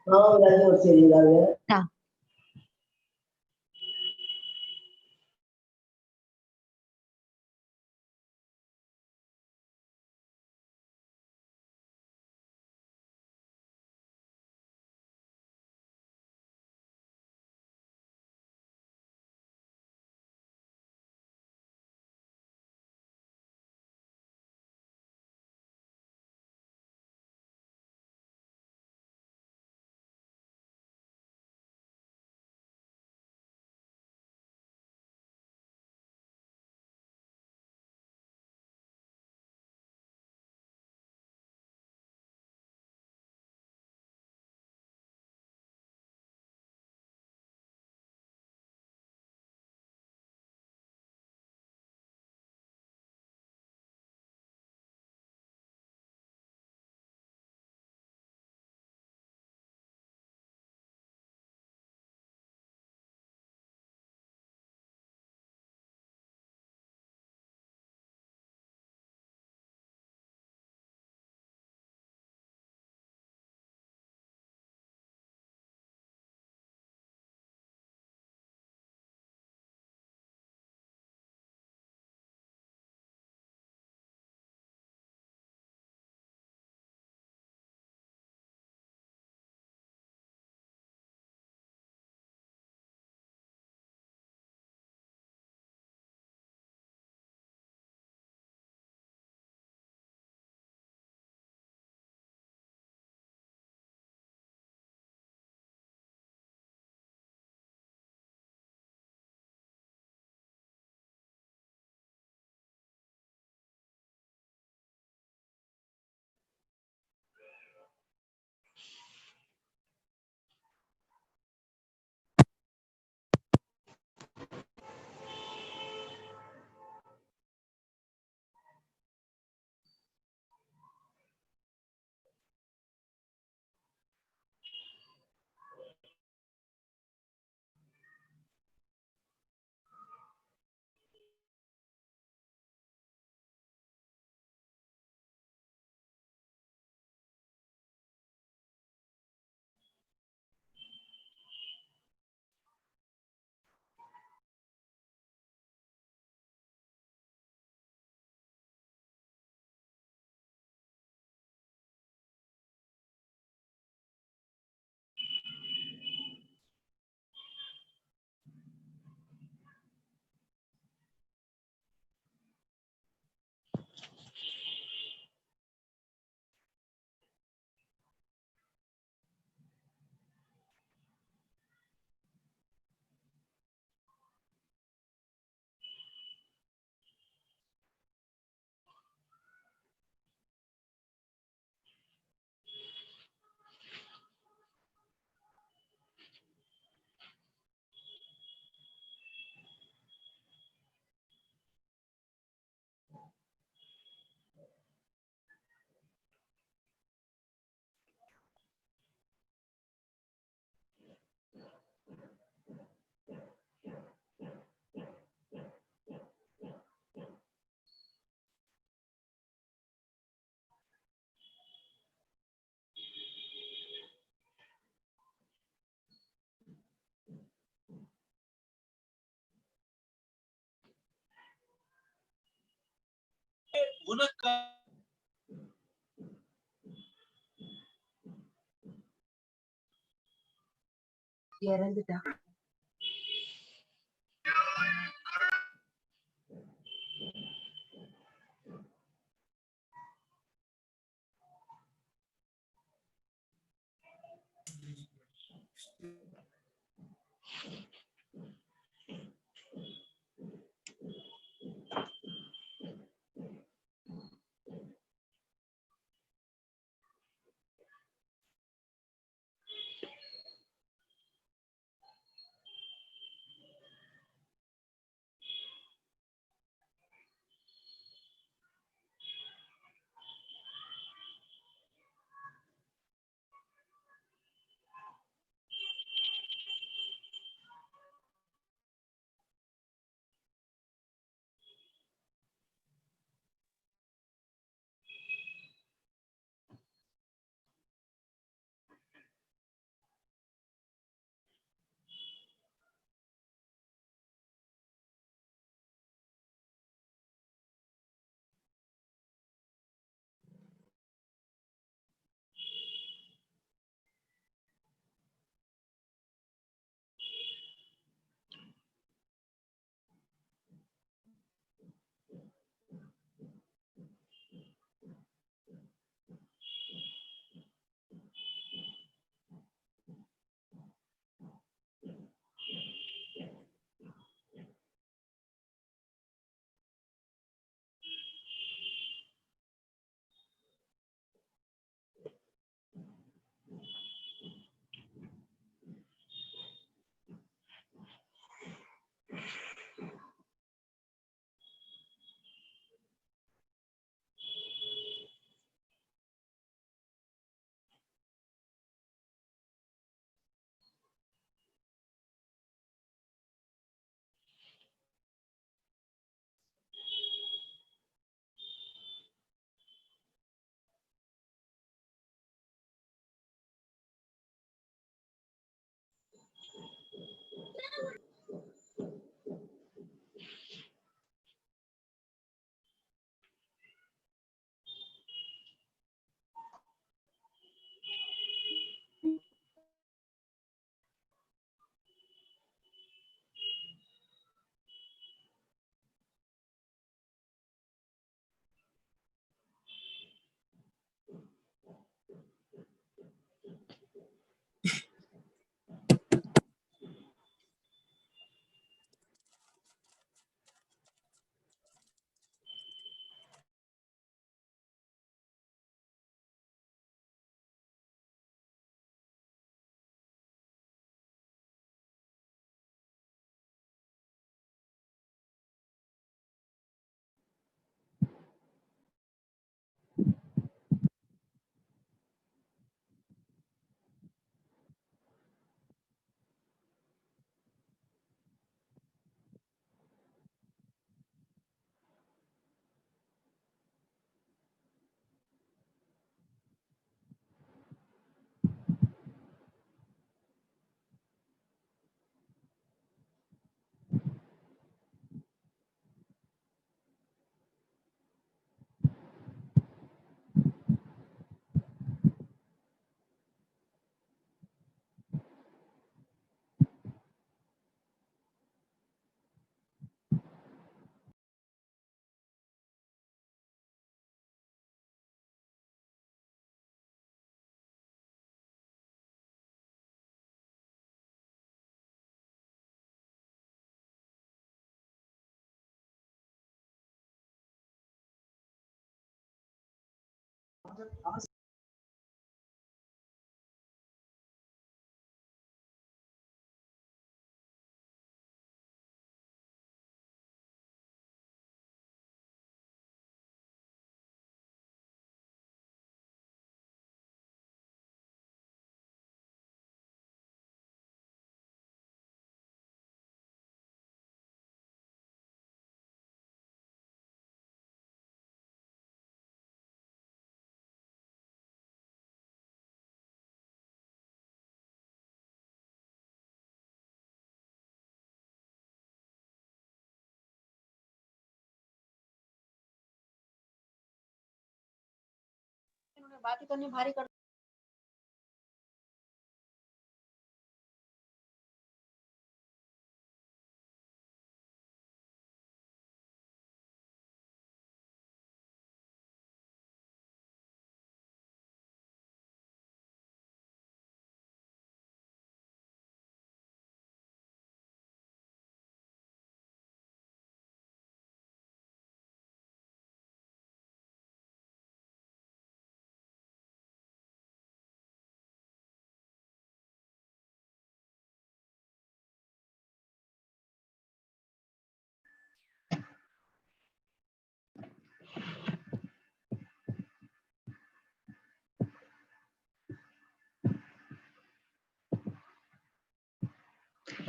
Nào. இறந்துட்டா. बात ही करनी भारी कर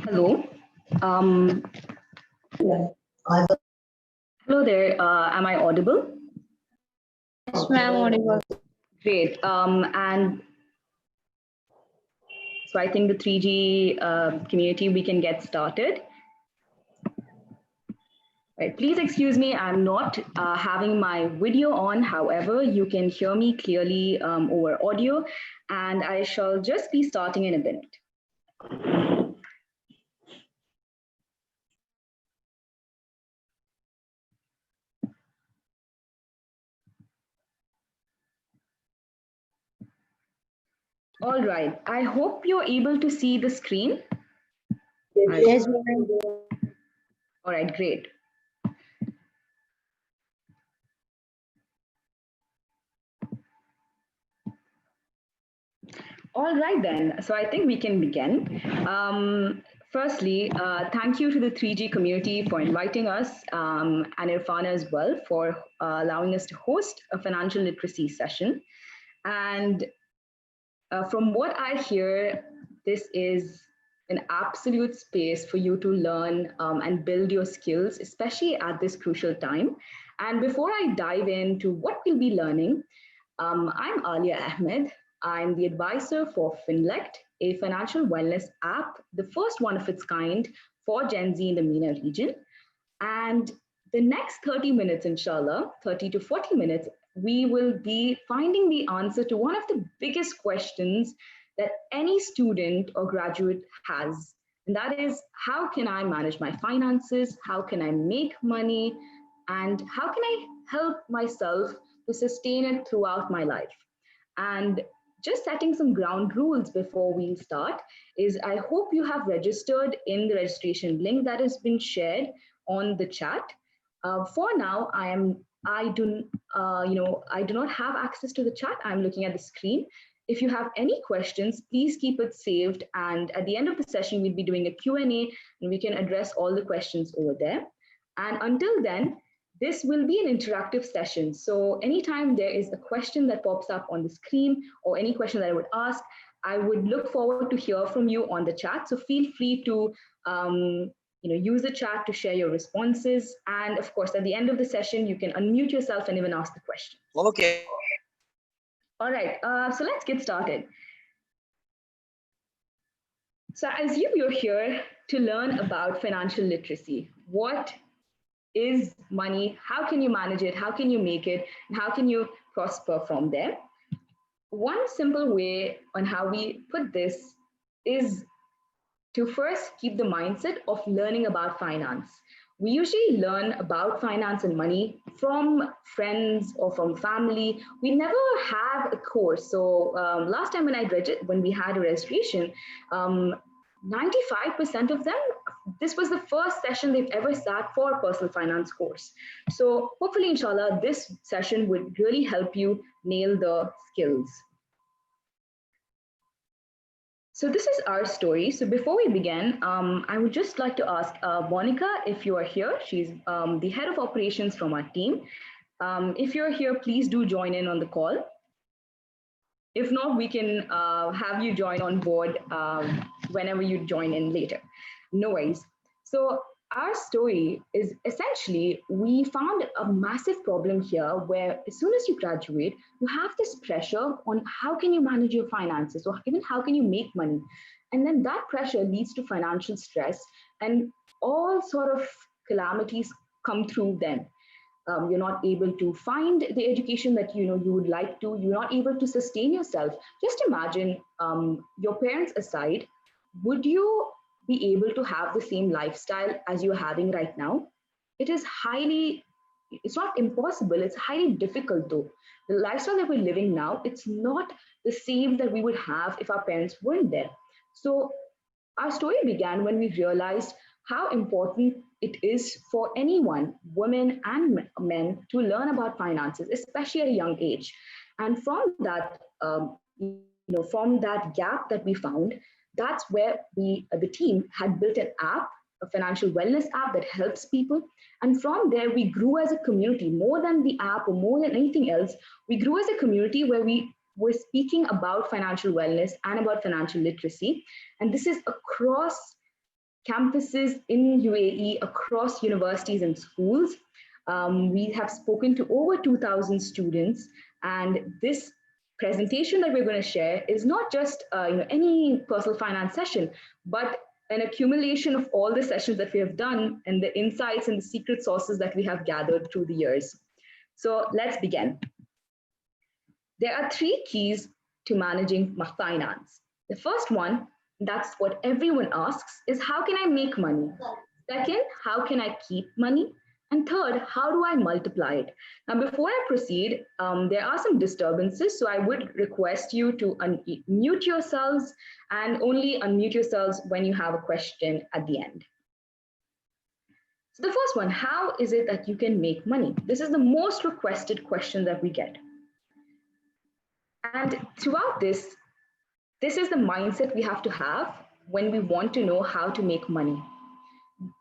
Hello. Um, Hello there. Am I audible? Yes, ma'am, audible. Great. And so I think the 3G community, we can get started. Right. Please excuse me, I'm not having my video on. However, you can hear me clearly over audio, and I shall just be starting in a minute. All right, I hope you're able to see the screen. Yes, ma'am. All right, great. All right then, so I think we can begin. Firstly, thank you to the 3G community for inviting us and Irfana as well for allowing us to host a financial literacy session. And from what I hear, this is an absolute space for you to learn and build your skills, especially at this crucial time. And before I dive into what we'll be learning, I'm Alia Ahmed. I'm the advisor for Finlect, a financial wellness app, the first one of its kind for Gen Z in the MENA region. And the next 30 minutes, inshallah, 30 to 40 minutes, we will be finding the answer to one of the biggest questions that any student or graduate has. And that is, how can I manage my finances? How can I make money? And how can I help myself to sustain it throughout my life? And just setting some ground rules before we start is I hope you have registered in the registration link that has been shared on the chat. For now, I do I do not have access to the chat. I'm looking at the screen. If you have any questions, please keep it saved. And at the end of the session, we'll be doing a Q&A and we can address all the questions over there. And until then, this will be an interactive session. So anytime there is a question that pops up on the screen or any question that I would ask, I would look forward to hear from you on the chat. So feel free to use the chat to share your responses. And of course, at the end of the session, you can unmute yourself and even ask the question. Okay. All right, so let's get started. So I assume you're here to learn about financial literacy. What is money? How can you manage it? How can you make it? And how can you prosper from there? One simple way on how we put this is to first keep the mindset of learning about finance. We usually learn about finance and money from friends or from family. We never have a course. So last time when we had a registration, 95% of them, this was the first session they've ever sat for a personal finance course. So hopefully, inshallah, this session would really help you nail the skills. So this is our story. So before we begin, I would just like to ask Monica if you are here. She's the head of operations from our team. If you're here, please do join in on the call. If not, we can have you join on board whenever you join in later. No worries. So our story is essentially, we found a massive problem here where as soon as you graduate, you have this pressure on how can you manage your finances or even how can you make money. And then that pressure leads to financial stress and all sort of calamities come through then. You're not able to find the education that you would like to. You're not able to sustain yourself. Just imagine your parents aside, would you be able to have the same lifestyle as you're having right now? It's not impossible. It's highly difficult though. The lifestyle that we're living now, it's not the same that we would have if our parents weren't there. So our story began when we realized how important it is for anyone, women and men, to learn about finances, especially at a young age. And from that, from that gap that we found, that's where the team had built an app, a financial wellness app that helps people. And from there, we grew as a community, more than the app or more than anything else. We grew as a community where we were speaking about financial wellness and about financial literacy. And this is across campuses in UAE, across universities and schools. We have spoken to over 2,000 students, and this presentation that we're going to share is not just any personal finance session, but an accumulation of all the sessions that we have done and the insights and the secret sources that we have gathered through the years. So let's begin. There are 3 keys to managing my finance. The first one, that's what everyone asks, is how can I make money? Second, how can I keep money? And third, how do I multiply it? Now, before I proceed, there are some disturbances, so I would request you to unmute yourselves and only unmute yourselves when you have a question at the end. So the first one, how is it that you can make money? This is the most requested question that we get. And throughout this is the mindset we have to have when we want to know how to make money.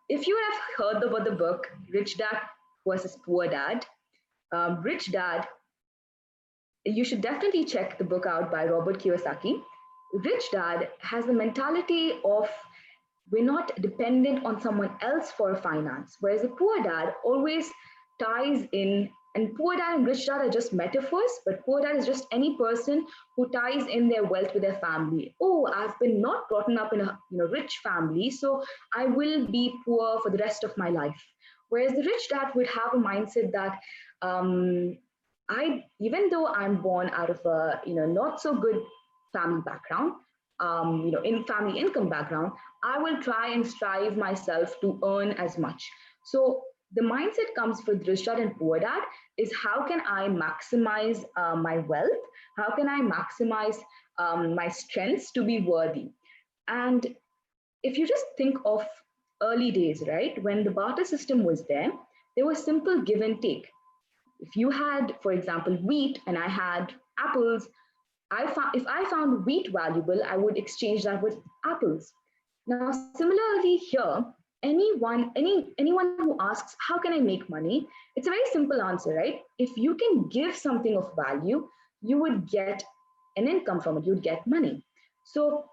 If you have heard about the book, Rich Dad versus Poor Dad, Rich Dad, you should definitely check the book out by Robert Kiyosaki. Rich Dad has the mentality of we're not dependent on someone else for finance, whereas the Poor Dad always ties in And poor dad and rich dad are just metaphors, but poor dad is just any person who ties in their wealth with their family. Oh, I've been not brought up in a rich family, so I will be poor for the rest of my life. Whereas the rich dad would have a mindset that um, even though I'm born out of a not so good family background, in family income background, I will try and strive myself to earn as much. So the mindset comes for rich dad and poor dad is how can I maximize my wealth? How can I maximize my strengths to be worthy? And if you just think of early days, right, when the barter system was there was simple give and take. If you had, for example, wheat and I had apples, if I found wheat valuable, I would exchange that with apples. Now, similarly here, anyone who asks, how can I make money? It's a very simple answer, right? If you can give something of value, you would get an income from it, you'd get money. So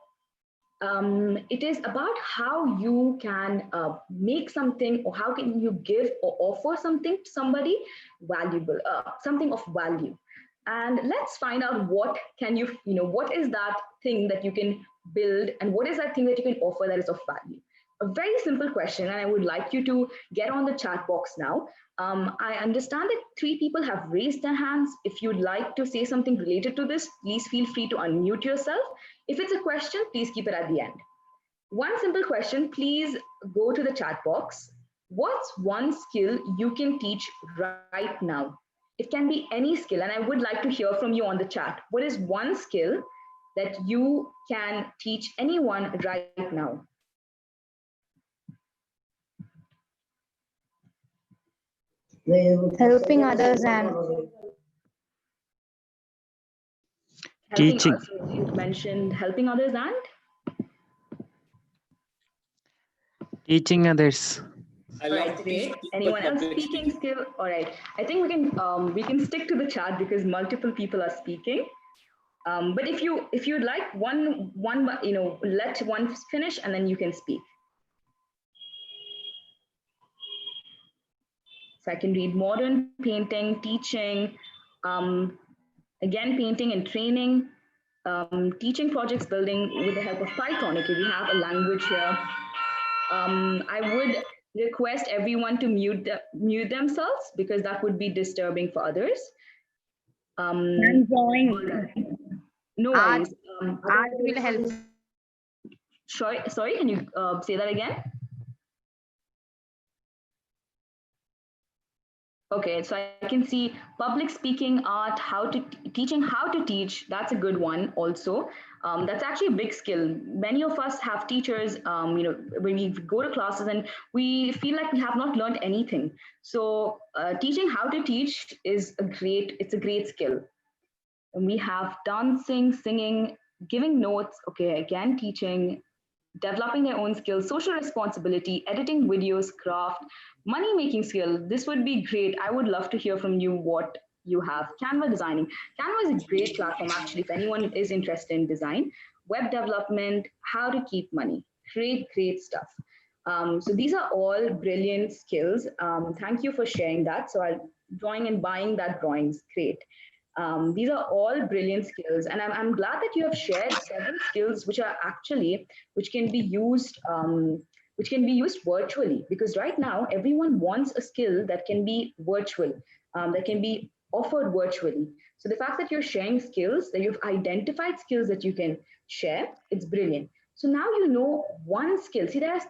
it is about how you can make something, or how can you give or offer something to somebody valuable, something of value. And let's find out what can what is that thing that you can build, and what is that thing that you can offer that is of value. A very simple question, and I would like you to get on the chat box now. I understand that 3 people have raised their hands. If you'd like to say something related to this, please feel free to unmute yourself. If it's a question, please keep it at the end. One simple question, please go to the chat box. What's one skill you can teach right now? It can be any skill, and I would like to hear from you on the chat. What is one skill that you can teach anyone right now? Helping others and Teaching. You've mentioned helping others and Teaching others. I all love right, to great. teach people Anyone else public speaking skill? All right. I think we can stick to the chat because multiple people are speaking. But if you'd like one let one finish and then you can speak. So I can read modern painting, teaching, again painting and training, teaching projects, building with the help of Python. Okay, we have a language here. I would request everyone to mute themselves because that would be disturbing for others. I'm drawing. No Art, worries. art will help. Sorry, can you say that again? Okay, so I can see public speaking, art, teaching how to teach. That's a good one also. That's actually a big skill. Many of us have teachers, when we go to classes and we feel like we have not learned anything. So teaching how to teach it's a great skill. And we have dancing, singing, giving notes. Okay, again, teaching, developing their own skills, social responsibility, editing videos, craft, money making skill. This would be great. I would love to hear from you what you have. Canva designing. Canva is a great platform, actually, if anyone is interested in design. Web development, how to keep money. Great stuff. So these are all brilliant skills. Thank you for sharing that. So drawing and buying that drawings, great. These are all brilliant skills, and I'm glad that you have shared several skills which can be used virtually, because right now everyone wants a skill that can be virtual, that can be offered virtually. So the fact that you're sharing skills, that you've identified skills that you can share, it's brilliant. So now you know one skill. See, there are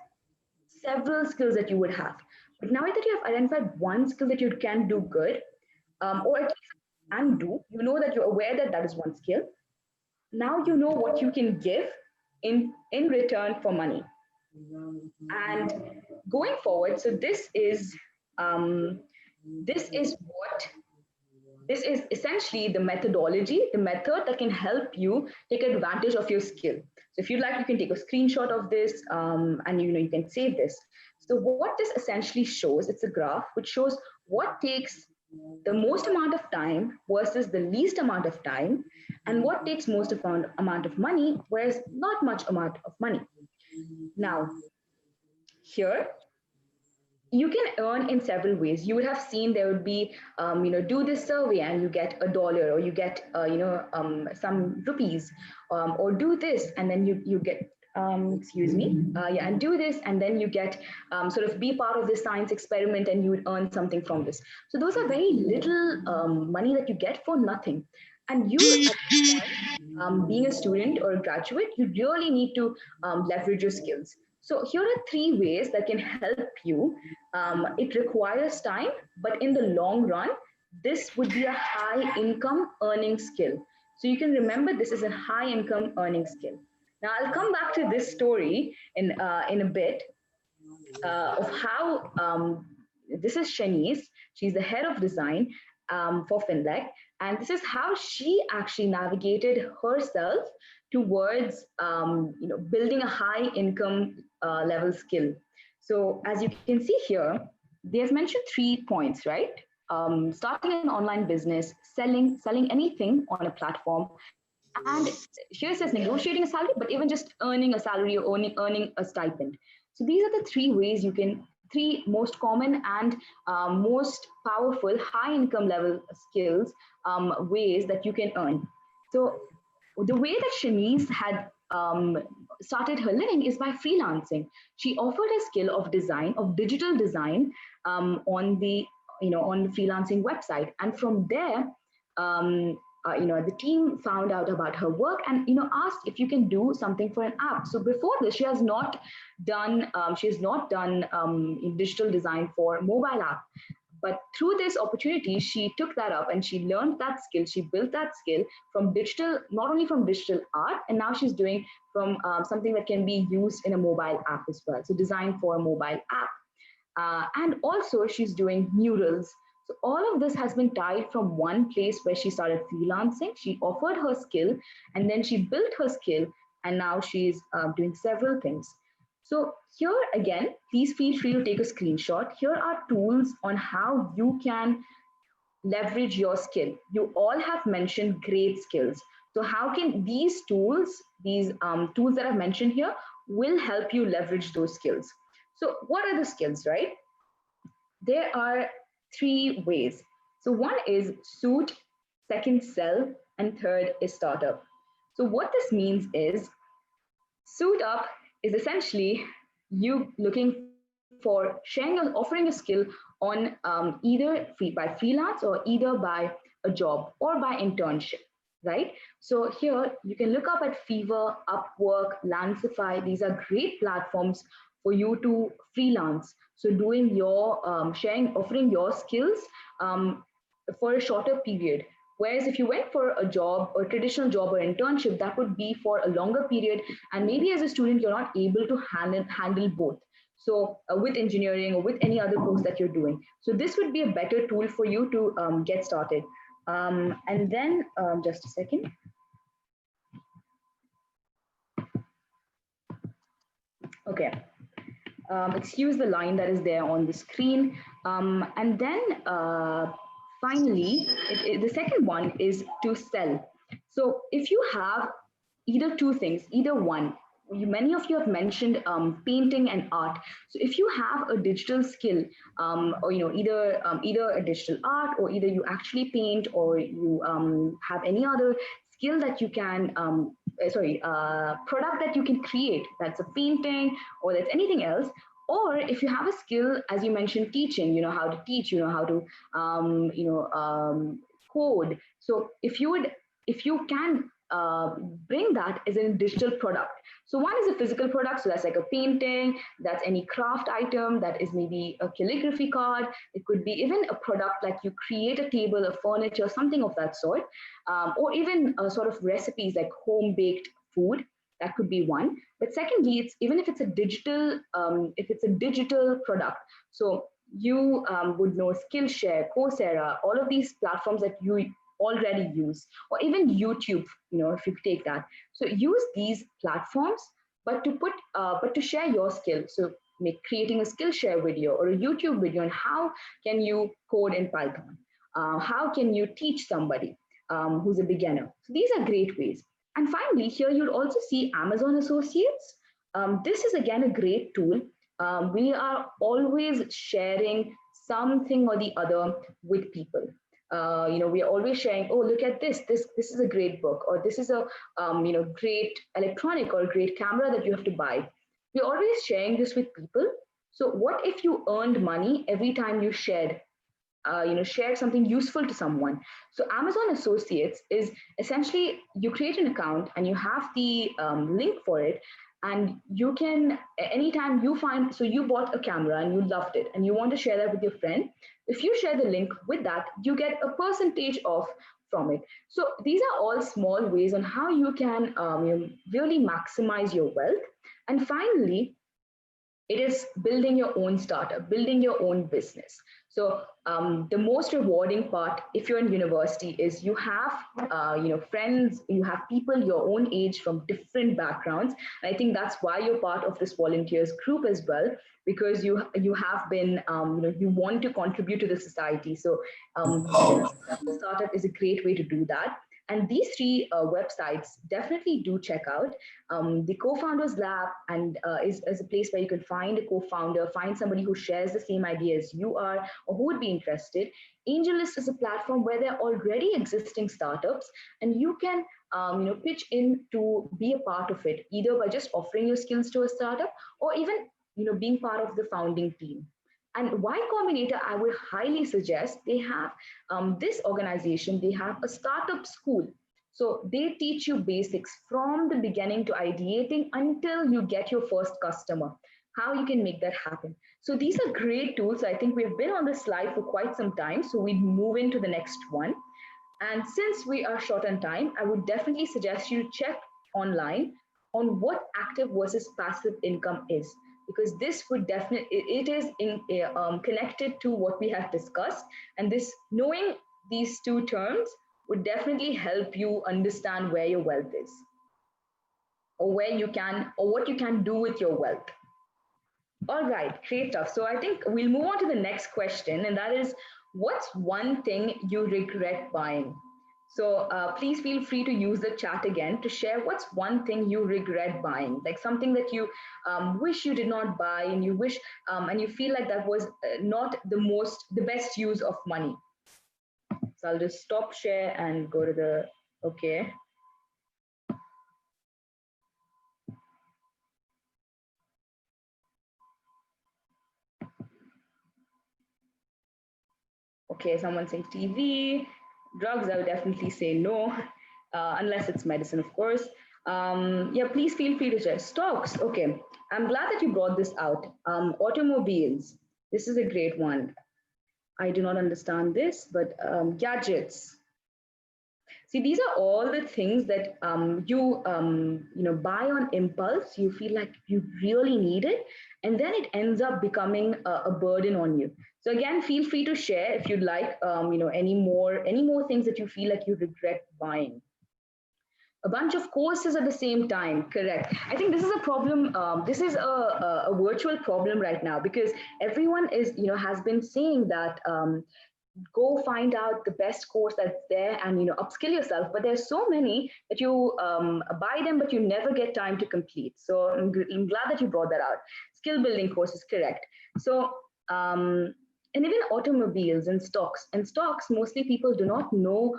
several skills that you would have, but now that you have identified one skill that you can do good, or at least and do, you know that you're aware that that is one skill. Now you know what you can give in return for money. And going forward, so this is what this is essentially the methodology, the method that can help you take advantage of your skill. So if you'd like, you can take a screenshot of this, and you can save this. So what this essentially shows, it's a graph which shows what takes the most amount of time versus the least amount of time, and what takes most amount of money, whereas not much amount of money. Now, here you can earn in several ways. You would have seen there would be, do this survey and you get $1, or you get, some rupees, or do this and then you get, excuse me, yeah, and do this and then you get, sort of be part of this science experiment and you would earn something from this. So those are very little money that you get for nothing. And you, at this point, being a student or a graduate, you really need to leverage your skills. So here are three ways that can help you. It requires time, but in the long run, this would be a high income earning skill. So you can remember this is a high income earning skill. Now I'll come back to this story in a bit, of how, this is Shanice. She's the head of design for Finlec, and this is how she actually navigated herself towards, building a high income level skill. So as you can see here, they have mentioned 3 points, right? Starting an online business, selling anything on a platform, and here it says negotiating a salary, but even just earning a salary or earning a stipend. So these are the three ways you can, three most common and most powerful high income level skills, ways that you can earn. So the way that Shanice had started her living is by freelancing. She offered a skill of design, of digital design, on the, on the freelancing website, and from there, the team found out about her work and asked if you can do something for an app. So before this, she has not done digital design for mobile app. But through this opportunity, she took that up and she learned that skill. She built that skill from digital, not only from digital art, and now she's doing from something that can be used in a mobile app as well. So design for a mobile app. And also she's doing murals. So all of this has been tied from one place where she started freelancing. She offered her skill and then she built her skill, and now she's doing several things. So here again, please feel free to take a screenshot. Here are tools on how you can leverage your skill. You all have mentioned great skills. So how can these tools that I've mentioned here will help you leverage those skills? So what are the skills, right? There are three ways. So one is suit, second sell, and third is startup. So what this means is suit up is essentially you looking for sharing or offering a skill on either by freelance or either by a job or by internship, right? So here you can look up at Fiverr, Upwork, Lancify. These are great platforms for you to freelance. So doing your offering your skills for a shorter period. Whereas if you went for a job or traditional job or internship, that would be for a longer period. And maybe as a student, you're not able to handle both. So with engineering or with any other course that you're doing. So this would be a better tool for you to get started. And then just a second. Okay. Excuse the line that is there on the screen. And then finally, the second one is to sell. So if you have either two things, either one, many of you have mentioned painting and art. So if you have a digital skill, or either a digital art, or either you actually paint, or you have any other skill that you can, product that you can create, that's a painting or that's anything else. Or if you have a skill, as you mentioned, teaching, you know how to teach, you know how to, code. So if you can bring that as a digital product. So one is a physical product, so that's like a painting, that's any craft item, that is maybe a calligraphy card. It could be even a product like you create a table, a furniture, something of that sort, or even a sort of recipes like home baked food. That could be one. But secondly, it's even if it's a digital product. So you would know Skillshare, Coursera, all of these platforms that you already use, or even YouTube, if you take that. So use these platforms, but to share your skill. So creating a Skillshare video or a YouTube video on how can you code in Python, how can you teach somebody who's a beginner. So these are great ways. And finally, here you'll also see Amazon Associates. This is again a great tool. We are always sharing something or the other with people. We are always sharing, oh, look at this is a great book, or this is a great electronic or great camera that you have to buy. We're always sharing this with people. So what if you earned money every time you shared something useful to someone? So Amazon Associates is essentially, you create an account and you have the link for it, and you can, anytime you find, so you bought a camera and you loved it and you want to share that with your friend, if you share the link with that, you get a percentage off from it. So these are all small ways on how you can really maximize your wealth. And finally, it is building your own startup, building your own business. So the most rewarding part, if you're in university, is you have friends, you have people your own age from different backgrounds. And I think that's why you're part of this volunteers group as well, because you have been you want to contribute to the society. So startup is a great way to do that. And these three websites definitely do check out. The Co-Founders Lab and is a place where you can find a co-founder, find somebody who shares the same idea as you are, or who would be interested. AngelList is a platform where there are already existing startups, and you can pitch in to be a part of it, either by just offering your skills to a startup, or even being part of the founding team. And Y Combinator, I would highly suggest, they have this organization, they have a startup school. So they teach you basics from the beginning to ideating until you get your first customer, how you can make that happen. So these are great tools. I think we've been on this slide for quite some time, so we move into the next one. And since we are short on time, I would definitely suggest you check online on what active versus passive income is, because this would definitely, it is connected to what we have discussed. And this, knowing these two terms would definitely help you understand where your wealth is, or where you can, or what you can do with your wealth. All right, great stuff. So I think we'll move on to the next question, and that is, what's one thing you regret buying? So please feel free to use the chat again to share what's one thing you regret buying, like something that you wish you did not buy, and you wish, and you feel like that was not the best use of money. So I'll just stop share and go to the, okay. Okay, someone saying TV, drugs, I would definitely say no, unless it's medicine, of course. Yeah, please feel free to share. Stocks, okay. I'm glad that you brought this out. Automobiles, this is a great one. I do not understand this, but gadgets. See, these are all the things that you buy on impulse. You feel like you really need it, and then it ends up becoming a burden on you. So again, feel free to share if you'd like, any more things that you feel like you regret buying. A bunch of courses at the same time, correct. I think this is a problem. This is a virtual problem right now, because everyone is has been saying that go find out the best course that's there and upskill yourself, but there's so many that you buy them but you never get time to complete. So I'm glad that you brought that out. Skill building courses, correct. So and even automobiles and stocks, mostly people do not know,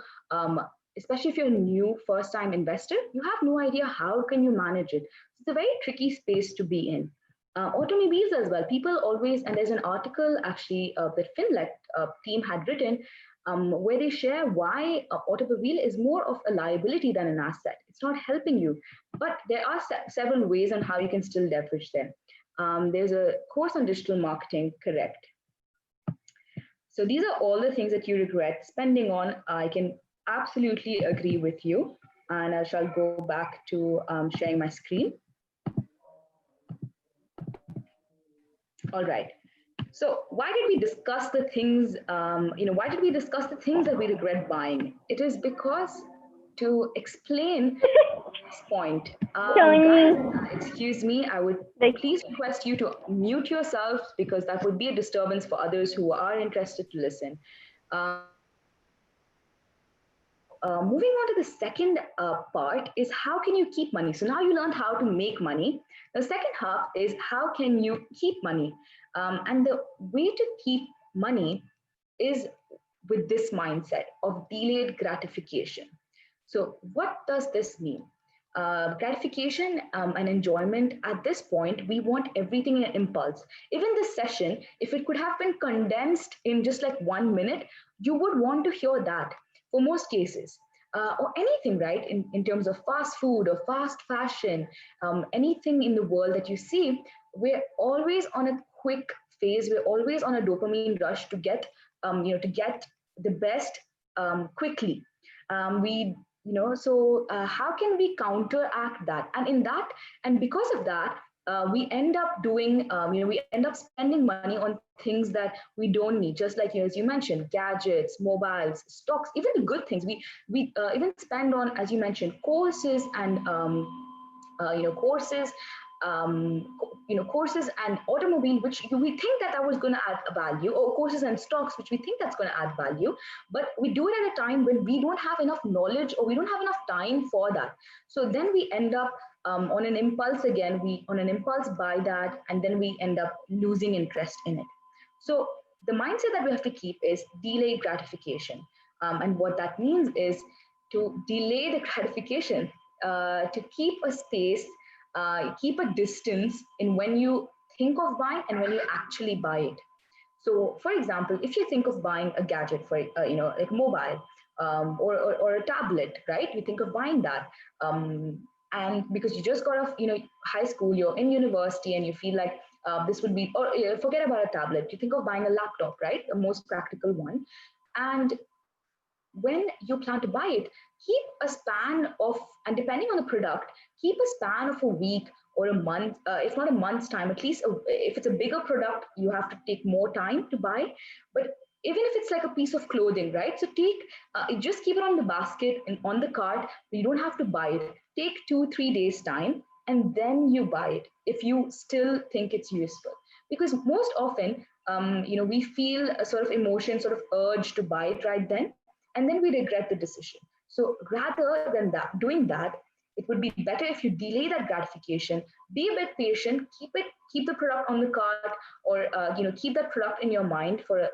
especially if you're a new first time investor, you have no idea how can you manage it. It's a very tricky space to be in. Automobiles as well. People always, and there's an article actually that Finlect team had written, where they share why automobile is more of a liability than an asset. It's not helping you, but there are several ways on how you can still leverage them. There's a course on digital marketing, correct. So these are all the things that you regret spending on. I can absolutely agree with you. And I shall go back to sharing my screen. All right. So why did we discuss the things, why did we discuss the things that we regret buying? It is because to explain this point, guys, excuse me, I would please request you to mute yourselves, because that would be a disturbance for others who are interested to listen. moving on to the second part is how can you keep money? So now you learned how to make money. The second half is how can you keep money? And the way to keep money is with this mindset of delayed gratification. So, what does this mean? Gratification and enjoyment at this point, we want everything in an impulse. Even this session, if it could have been condensed in just like 1 minute, you would want to hear that for most cases. Or anything, right? In terms of fast food or fast fashion, anything in the world that you see, we're always on a quick phase. We're always on a dopamine rush to get, to get the best quickly. We so how can we counteract that? And in that, and because of that, we end up doing, we end up spending money on things that we don't need. Just like, as you mentioned, gadgets, mobiles, stocks, even the good things. We even spend on, as you mentioned, courses and courses, courses and automobile, which we think that was going to add a value, or courses and stocks, which we think that's going to add value, but we do it at a time when we don't have enough knowledge or we don't have enough time for that. So then we end up on an impulse again, we on an impulse buy that, and then we end up losing interest in it. So the mindset that we have to keep is delayed gratification. And what that means is to delay the gratification, to keep a space, keep a distance in when you think of buying and when you actually buy it. So, for example, if you think of buying a gadget for, like mobile or a tablet, right? You think of buying that. And because you just got off, high school, you're in university and you feel like this would be, or forget about a tablet, you think of buying a laptop, right? The most practical one. And when you plan to buy it, keep a span of, and depending on the product, keep a span of a week or a month, if not a month's time, at least if it's a bigger product, you have to take more time to buy. But even if it's like a piece of clothing, right? So just keep it on the basket and on the cart, you don't have to buy it. Take 2-3 days time and then you buy it if you still think it's useful. Because most often, we feel a sort of emotion, sort of urge to buy it right then, and then we regret the decision. So rather than that, doing that, it would be better if you delay that gratification, be a bit patient, keep the product on the cart, or keep that product in your mind for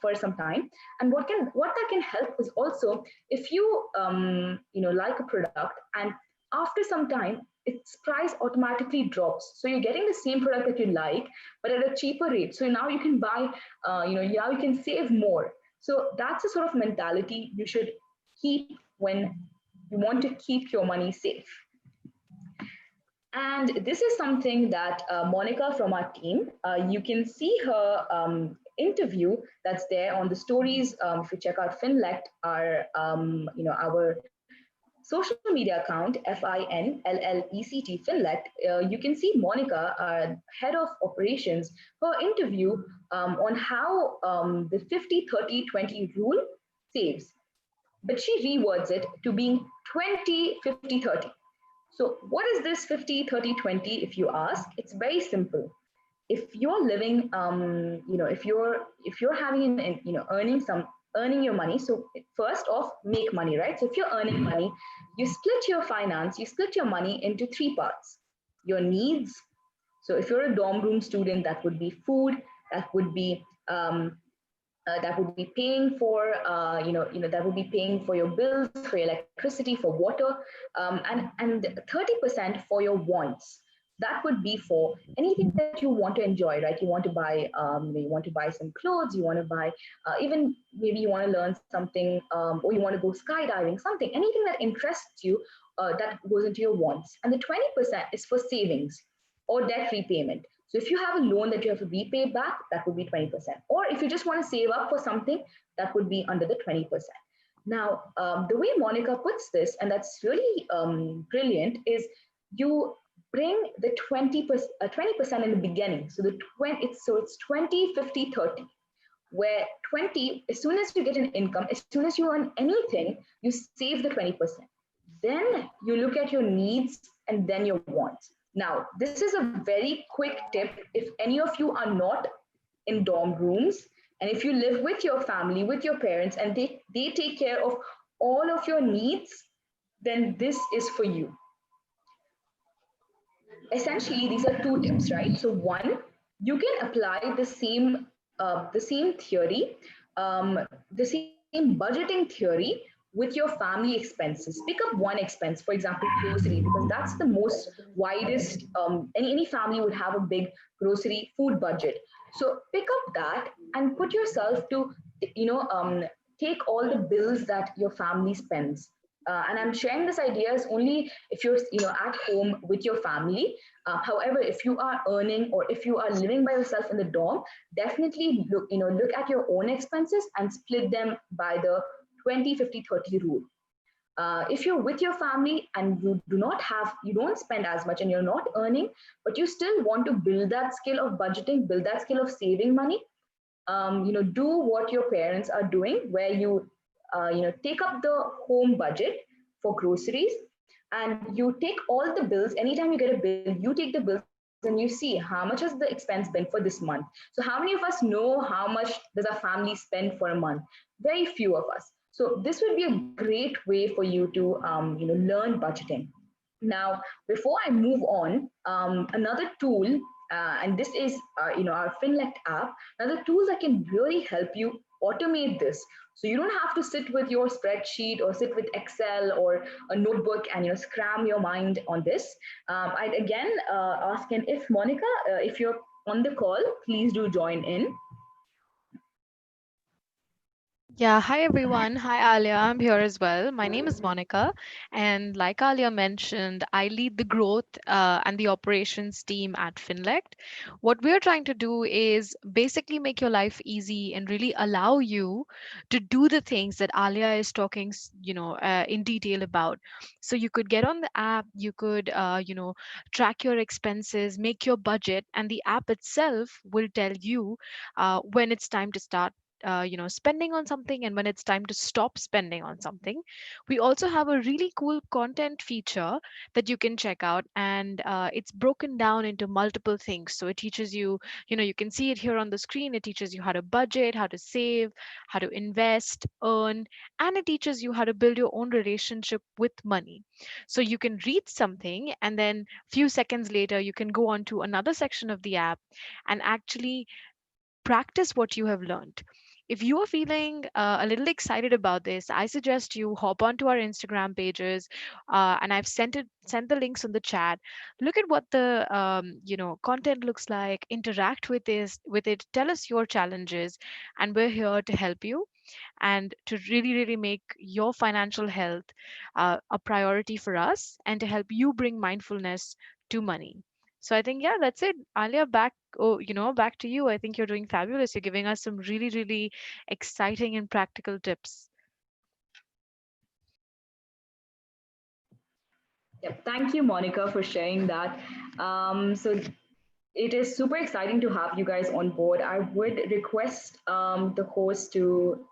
for some time. And what that can help is also if you like a product and after some time its price automatically drops, so you're getting the same product that you like but at a cheaper rate. So now you can buy, now you can save more. So that's a sort of mentality you should keep when you want to keep your money safe. And this is something that Monica from our team, you can see her interview that's there on the stories. If you check out Finlect, our social media account, FINLLECT Finlect, you can see Monica, head of operations, her interview on how the 50-30-20 rule saves. But she rewords it to being 20-50-30. So what is this 50-30-20 if you ask? It's very simple. If you're living, if you're having earning your money, so first off, make money, right? So if you're earning money, you split your money into 3 parts. Your needs. So if you're a dorm room student, that would be food, that would be paying for, that would be paying for your bills, for your electricity, for water, and 30% for your wants. That would be for anything that you want to enjoy, right? You want to buy, some clothes, you want to buy, even maybe you want to learn something, or you want to go skydiving, something, anything that interests you, that goes into your wants. And the 20% is for savings or debt repayment. So if you have a loan that you have to repay back, that would be 20%. Or if you just want to save up for something, that would be under the 20%. Now, the way Monica puts this, and that's really brilliant, is you bring the 20% in the beginning. So it's 20, 50, 30, where 20, as soon as you get an income, as soon as you earn anything, you save the 20%. Then you look at your needs and then your wants. Now, this is a very quick tip. If any of you are not in dorm rooms, and if you live with your family, with your parents, and they take care of all of your needs, then this is for you. Essentially, these are two tips, right? So one, you can apply the same theory, the same budgeting theory with your family expenses. Pick up one expense, for example, grocery, because that's the most widest. Any family would have a big grocery food budget. So pick up that and put yourself to, you know, take all the bills that your family spends. And I'm sharing this ideas only if you're, at home with your family. However, if you are earning or if you are living by yourself in the dorm, definitely look at your own expenses and split them by the 20-50-30 rule. If you're with your family and you don't spend as much and you're not earning, but you still want to build that skill of budgeting, build that skill of saving money, do what your parents are doing, where you, take up the home budget for groceries, and you take all the bills. Anytime you get a bill, you take the bills and you see how much has the expense been for this month. So how many of us know how much does our family spend for a month? Very few of us. So this would be a great way for you to, learn budgeting. Now, before I move on, another tool, and this is, our Finlect app. Another tool that can really help you automate this. So you don't have to sit with your spreadsheet or sit with Excel or a notebook and scram your mind on this. I'd again ask, and if Monica, if you're on the call, please do join in. Yeah, hi everyone. Hi Alia, I'm here as well. My name is Monica, and like Alia mentioned, I lead the growth and the operations team at Finlect. What we're trying to do is basically make your life easy and really allow you to do the things that Alia is talking, in detail about. So you could get on the app, you could, track your expenses, make your budget, and the app itself will tell you when it's time to start spending on something and when it's time to stop spending on something. We also have a really cool content feature that you can check out, and it's broken down into multiple things. So it teaches you, you can see it here on the screen. It teaches you how to budget, how to save, how to invest, earn, and it teaches you how to build your own relationship with money. So you can read something, and then few seconds later you can go on to another section of the app and actually practice what you have learned. If you are feeling a little excited about this, I suggest you hop onto our Instagram pages, and I've sent the links on the chat. Look at what the content looks like. Interact with it. Tell us your challenges, and we're here to help you and to really make your financial health a priority for us and to help you bring mindfulness to money. So I think, yeah, that's it. Alia, back to you. I think you're doing fabulous. You're giving us some really exciting and practical tips. Yep. Thank you, Monica, for sharing that. So it is super exciting to have you guys on board. I would request the host to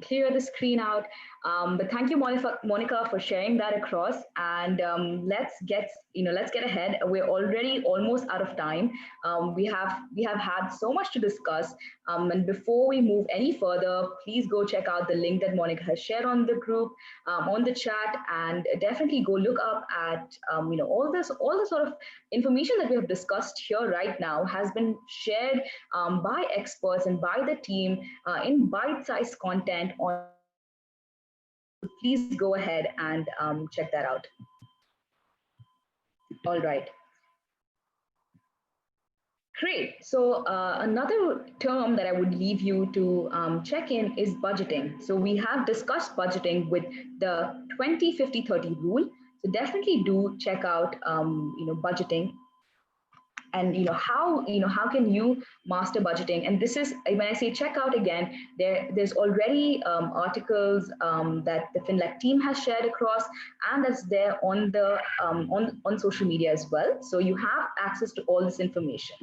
clear the screen out. But thank you, Monica, for sharing that across. And let's get ahead. We're already almost out of time. We have had so much to discuss. And before we move any further, please go check out the link that Monica has shared on the group, on the chat, and definitely go look up at all the sort of information that we have discussed here right now has been shared by experts and by the team in bite-sized content on so please go ahead and check that out. All right. Great. So another term that I would leave you to check in is budgeting. So we have discussed budgeting with the 20-50-30 rule. So definitely do check out budgeting, and how can you master budgeting. And this is when I say check out again, there's already articles that the Finlect team has shared across, and that's there on the on social media as well, so you have access to all this information.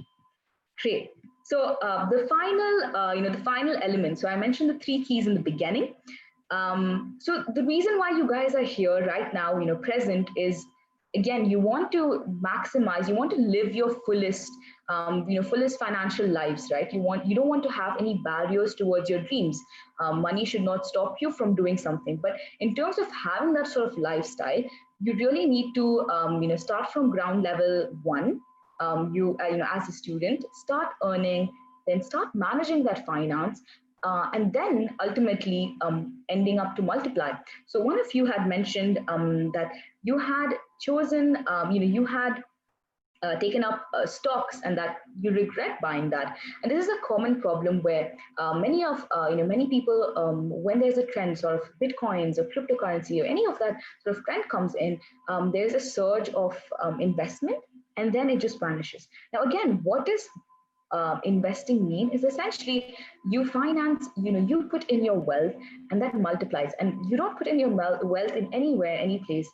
Great. So the final element, so I mentioned the three keys in the beginning. So the reason why you guys are here right now, present, is again, you want to maximize, you want to live your fullest fullest financial lives, right? You don't want to have any barriers towards your dreams. Money should not stop you from doing something. But in terms of having that sort of lifestyle, you really need to start from ground level one. As a student, start earning, then start managing that finance, and then ultimately ending up to multiply. So one of you had mentioned that you had chosen, you had taken up stocks and that you regret buying that. And this is a common problem where many people, when there's a trend, sort of bitcoins or cryptocurrency or any of that sort of trend comes in, there's a surge of investment, and then it just vanishes. Now again, what does investing mean is essentially you finance, you put in your wealth and that multiplies, and you don't put in your wealth in anywhere, any place.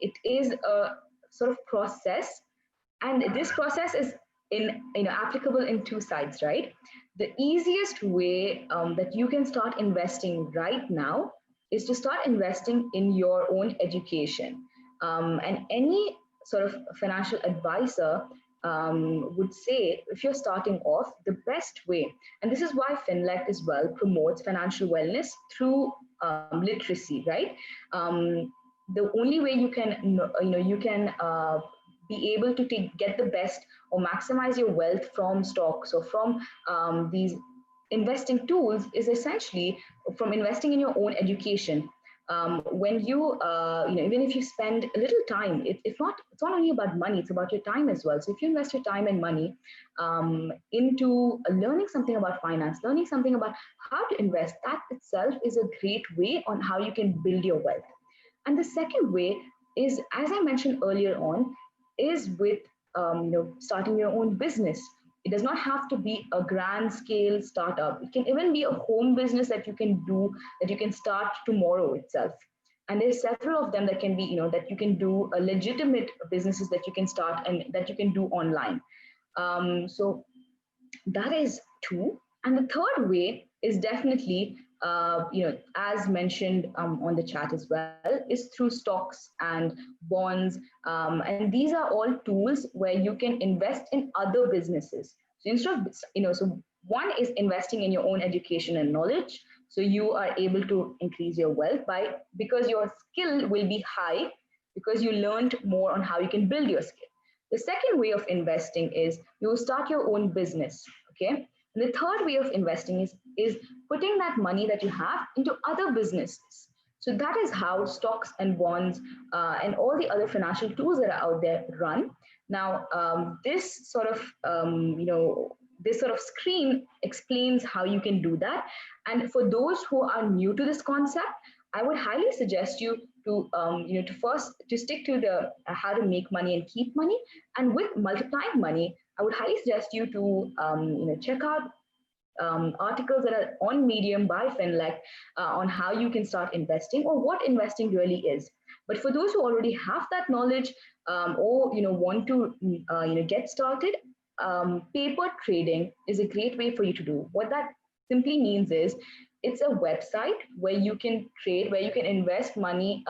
It is a sort of process, and this process is applicable in two sides, right? The easiest way that you can start investing right now is to start investing in your own education. And any sort of financial advisor would say, if you're starting off, the best way, and this is why Finlect as well promotes financial wellness through literacy, right? The only way you can you can be able to get the best or maximize your wealth from stocks or from these investing tools is essentially from investing in your own education. When even if you spend a little time, it's not only about money, it's about your time as well. So if you invest your time and money into learning something about finance, learning something about how to invest, that itself is a great way on how you can build your wealth. And the second way is, as I mentioned earlier on, is with starting your own business. It does not have to be a grand scale startup. It can even be a home business that you can do, that you can start tomorrow itself. And there's several of them that can be, that you can do legitimate businesses that you can start and that you can do online. So that is two. And the third way is definitely, as mentioned on the chat as well, is through stocks and bonds. And these are all tools where you can invest in other businesses. So instead of, so one is investing in your own education and knowledge. So you are able to increase your wealth because your skill will be high, because you learned more on how you can build your skill. The second way of investing is you start your own business, okay? And the third way of investing is putting that money that you have into other businesses. So that is how stocks and bonds and all the other financial tools that are out there run. Now, this sort of screen explains how you can do that. And for those who are new to this concept, I would highly suggest you to to stick to the how to make money and keep money. And with multiplying money, I would highly suggest you to check out articles that are on Medium by Finlect on how you can start investing or what investing really is. But for those who already have that knowledge or want to get started, paper trading is a great way for you to do. What that simply means is it's a website where you can trade, where you can invest money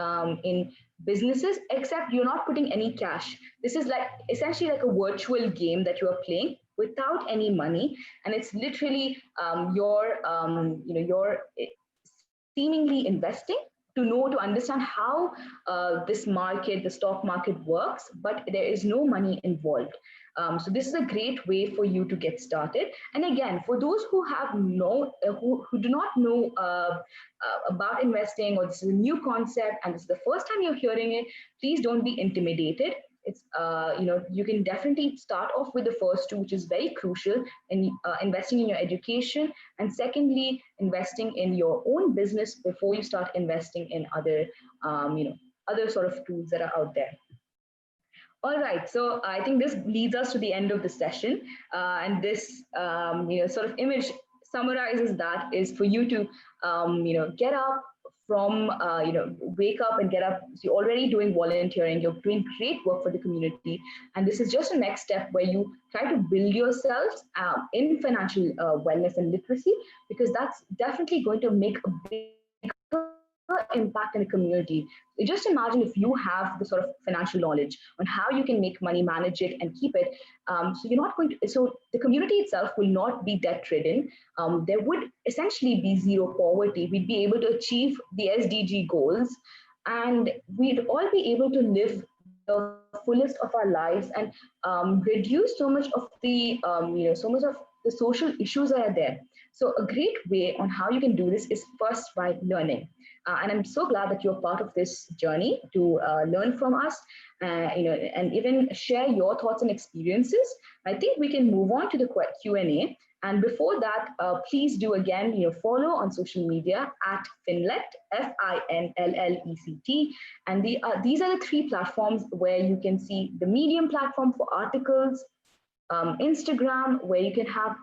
in businesses, except you're not putting any cash. This is like essentially like a virtual game that you are playing without any money, and it's literally you're seemingly investing to understand how this market, the stock market works, but there is no money involved. So this is a great way for you to get started. And again, for those who have who do not know about investing, or this is a new concept and this is the first time you're hearing it, please don't be intimidated. It's you can definitely start off with the first two, which is very crucial in investing in your education, and secondly, investing in your own business before you start investing in other other sort of tools that are out there. All right, so I think this leads us to the end of the session, and this sort of image summarizes that is for you to get up from wake up and get up. So you're already doing volunteering, you're doing great work for the community, and this is just a next step where you try to build yourselves in financial wellness and literacy, because that's definitely going to make a big impact in a community. Just imagine if you have the sort of financial knowledge on how you can make money, manage it, and keep it. So you're not going to. So the community itself will not be debt ridden. There would essentially be zero poverty. We'd be able to achieve the SDG goals, and we'd all be able to live the fullest of our lives and reduce so much of the so much of the social issues that are there. So a great way on how you can do this is first by learning. And I'm so glad that you're part of this journey to learn from us, and even share your thoughts and experiences. I think we can move on to the Q&A. And before that, please do again, follow on social media at Finlect, FINLLECT. And these are the three platforms where you can see the Medium platform for articles, Instagram, where you can have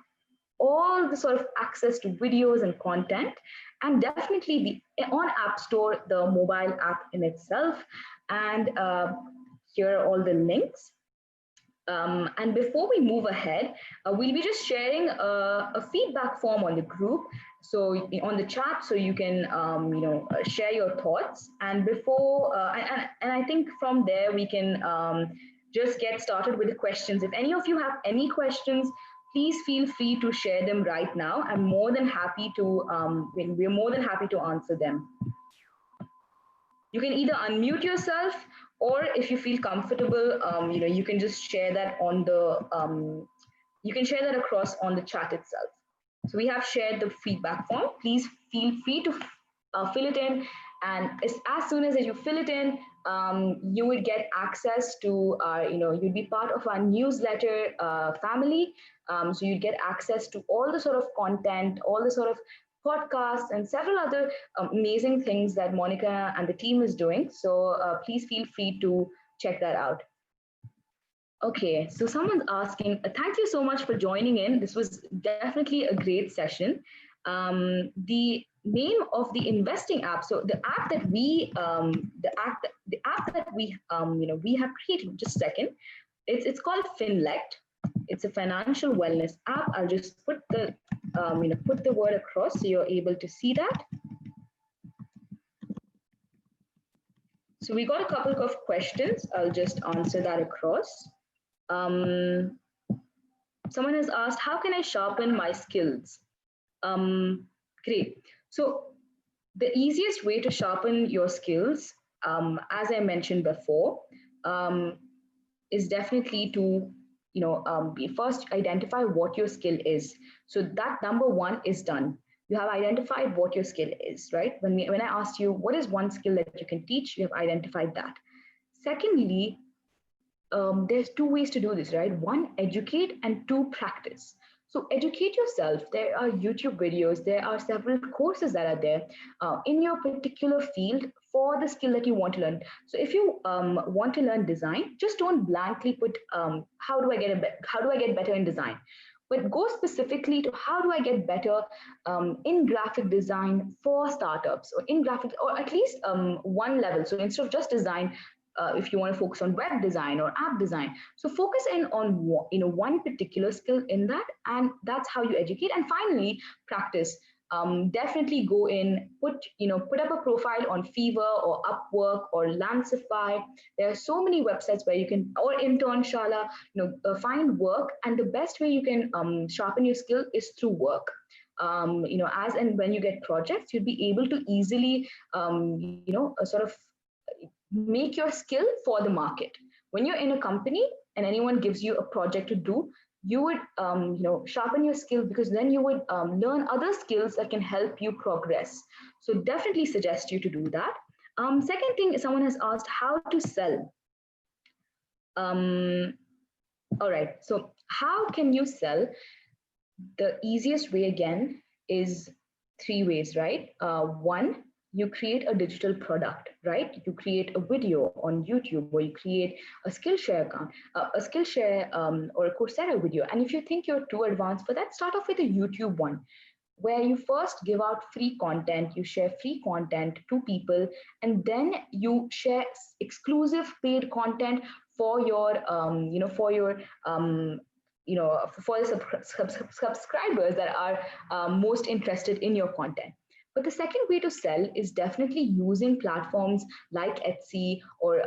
all the sort of access to videos and content, and definitely the on App Store, the mobile app in itself. And here are all the links. And before we move ahead, we'll be just sharing a feedback form on the group, so on the chat, so you can share your thoughts. And before and I think from there we can just get started with the questions. If any of you have any questions, please feel free to share them right now. I'm more than happy to we're more than happy to answer them. You can either unmute yourself, or if you feel comfortable, you can just share that on the you can share that across on the chat itself. So we have shared the feedback form. Please feel free to fill it in, and as soon as you fill it in, you would get access to you'd be part of our newsletter family. So you'd get access to all the sort of content, all the sort of podcasts, and several other amazing things that Monica and the team is doing. So please feel free to check that out. Okay, so someone's asking, thank you so much for joining in. This was definitely a great session. The name of the investing app, so the app that we we have created, just a second, it's called Finlect. It's a financial wellness app. I'll just put the put the word across so you're able to see that. So we got a couple of questions. I'll just answer that across. Someone has asked, how can I sharpen my skills? Great. So the easiest way to sharpen your skills, as I mentioned before, is definitely to first identify what your skill is. So that number one is done. You have identified what your skill is, right? When I asked you what is one skill that you can teach, you have identified that. Secondly, there's two ways to do this, right? One, educate, and two, practice. So educate yourself. There are YouTube videos, there are several courses that are there in your particular field for the skill that you want to learn. So if you want to learn design, just don't blankly put how do I get better in design, but go specifically to how do I get better in graphic design for startups, or in graphic, or at least one level. So instead of just design, if you want to focus on web design or app design, so focus in on one particular skill in that, and that's how you educate. And finally, practice. Definitely go in, put up a profile on Fiverr or Upwork or Lancify. There are so many websites where you can, or Internshala, find work. And the best way you can sharpen your skill is through work. As and when you get projects, you'll be able to easily sort of make your skill for the market. When you're in a company and anyone gives you a project to do, you would sharpen your skill, because then you would learn other skills that can help you progress. So definitely suggest you to do that. Second thing, someone has asked how to sell. All right, so how can you sell? The easiest way again is three ways, right? One, you create a digital product, right? You create a video on YouTube, or you create a Skillshare account, a Skillshare or a Coursera video. And if you think you're too advanced for that, start off with a YouTube one, where you first give out free content, you share free content to people, and then you share exclusive paid content for your, for the subscribers that are most interested in your content. But the second way to sell is definitely using platforms like Etsy, or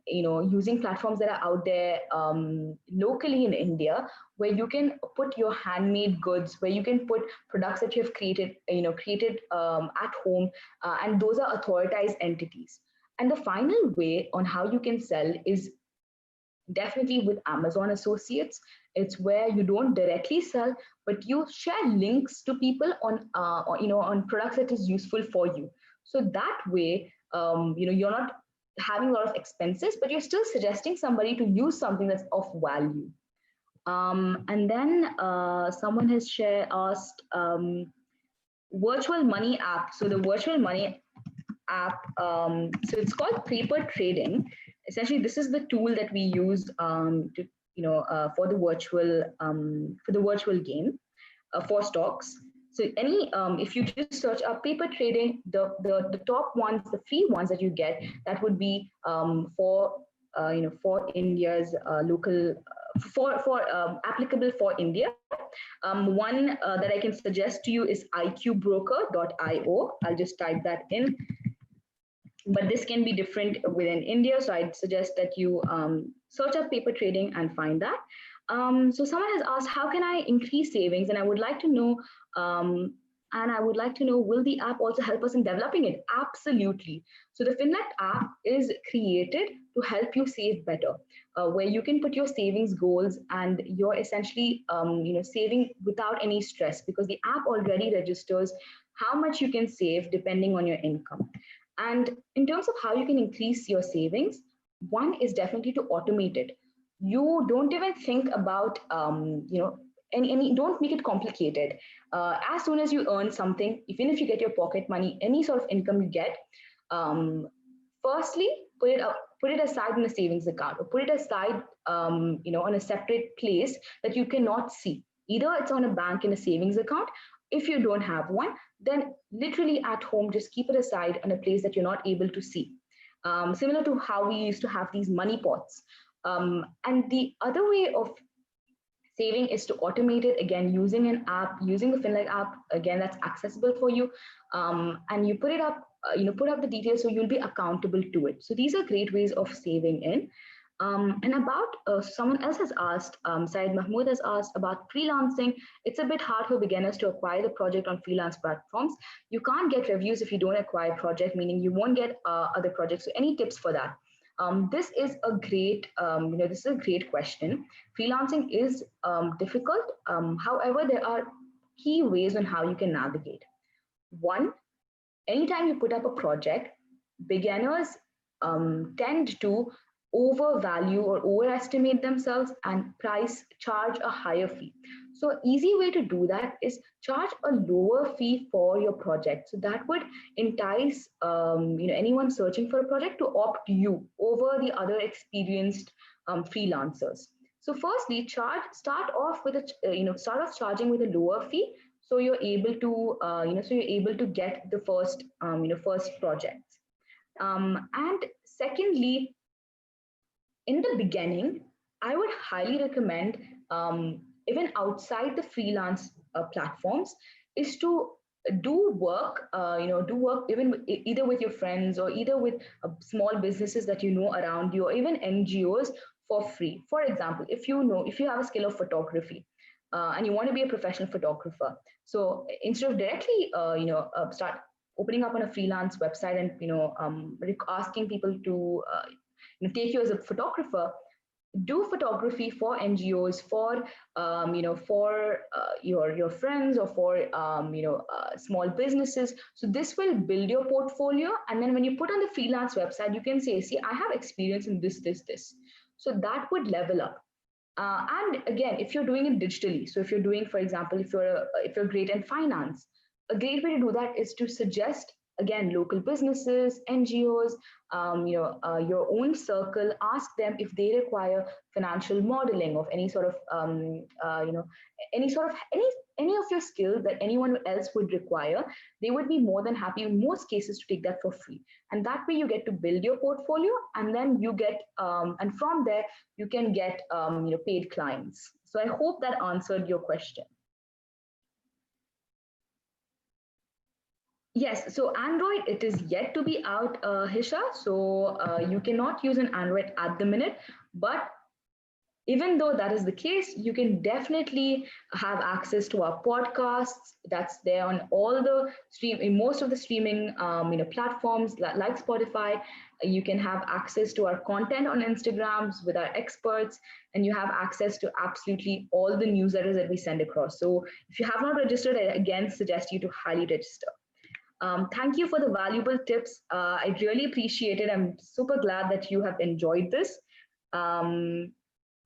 using platforms that are out there locally in India, where you can put your handmade goods, where you can put products that you have created at home, and those are authorized entities. And the final way on how you can sell is definitely with Amazon Associates. It's where you don't directly sell, but you share links to people on products that is useful for you. So that way, you're not having a lot of expenses, but you're still suggesting somebody to use something that's of value. And then someone has asked, virtual money app. So the virtual money app, so it's called paper trading. Essentially, this is the tool that we use to for the virtual game for stocks. So if you just search up paper trading, the top ones, the free ones that you get, that would be for India's local for applicable for India. One that I can suggest to you is iqbroker.io. I'll just type that in, but this can be different within India. So I'd suggest that you search up paper trading and find that. So someone has asked, how can I increase savings? And I would like to know, will the app also help us in developing it? Absolutely. So the Finlect app is created to help you save better, where you can put your savings goals, and you're essentially, saving without any stress, because the app already registers how much you can save depending on your income. And in terms of how you can increase your savings, one is definitely to automate it. You don't even think about, don't make it complicated. As soon as you earn something, even if you get your pocket money, any sort of income you get, firstly, put it aside in a savings account, or put it aside, on a separate place that you cannot see. Either it's on a bank in a savings account. If you don't have one, then literally at home, just keep it aside in a place that you're not able to see. Similar to how we used to have these money pots. And the other way of saving is to automate it, again, using an app, using the Finlect app, again, that's accessible for you. And you put it up, put up the details, so you'll be accountable to it. So these are great ways of saving in. And about someone else has asked, Syed Mahmood has asked about freelancing. It's a bit hard for beginners to acquire the project on freelance platforms. You can't get reviews if you don't acquire project, meaning you won't get other projects. So any tips for that? This is a great question. Freelancing is difficult. However, there are key ways on how you can navigate. One, anytime you put up a project, beginners tend to overvalue or overestimate themselves and charge a higher fee. So easy way to do that is charge a lower fee for your project. So that would entice anyone searching for a project to opt you over the other experienced freelancers. So firstly, start off charging with a lower fee, so you're able to get the first projects. And secondly, in the beginning, I would highly recommend, even outside the freelance platforms, is to do work, even either with your friends, or either with small businesses that you know around you, or even NGOs for free. For example, if you have a skill of photography, and you want to be a professional photographer, so instead of directly, start opening up on a freelance website and asking people to take you as a photographer, do photography for NGOs, for your friends, or for small businesses. So this will build your portfolio, and then when you put on the freelance website, you can say, see, I have experience in this. So that would level up. And again, if you're doing it digitally, so if you're doing, for example, if you're great in finance, a great way to do that is to suggest, again, local businesses, NGOs, your own circle. Ask them if they require financial modeling of any sort of, any of your skills that anyone else would require. They would be more than happy in most cases to take that for free. And that way you get to build your portfolio, and then you get, and from there you can get, paid clients. So I hope that answered your question. Yes, so Android, it is yet to be out, Hisha. So you cannot use an Android at the minute, but even though that is the case, you can definitely have access to our podcasts. That's there on all the in most of the streaming platforms like Spotify. You can have access to our content on Instagrams with our experts, and you have access to absolutely all the newsletters that we send across. So if you have not registered, I again suggest you to highly register. Thank you for the valuable tips. I really appreciate it. I'm super glad that you have enjoyed this. Um,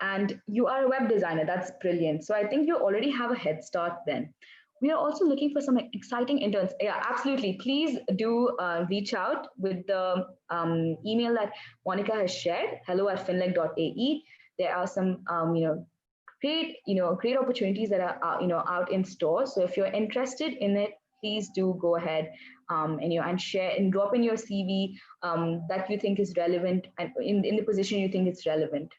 and you are a web designer. That's brilliant. So I think you already have a head start then. We are also looking for some exciting interns. Yeah, absolutely. Please do reach out with the email that Monica has shared, hello@finlec.ae. There are some, great opportunities that are, out in store. So if you're interested in it, please do go ahead and share and drop in your CV that you think is relevant and in the position you think it's relevant.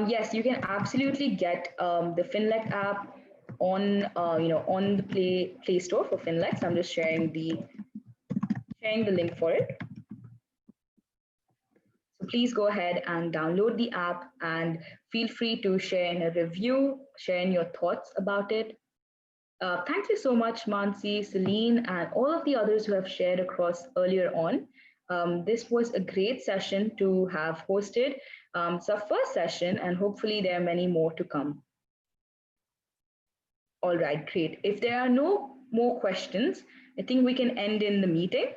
Yes, you can absolutely get the Finlec app on the Play Store for Finlec. So I'm just sharing the link for it. So please go ahead and download the app and feel free to share in a review, share in your thoughts about it. Thank you so much, Mansi, Celine, and all of the others who have shared across earlier on. This was a great session to have hosted. It's our first session, and hopefully there are many more to come. All right, great. If there are no more questions, I think we can end in the meeting.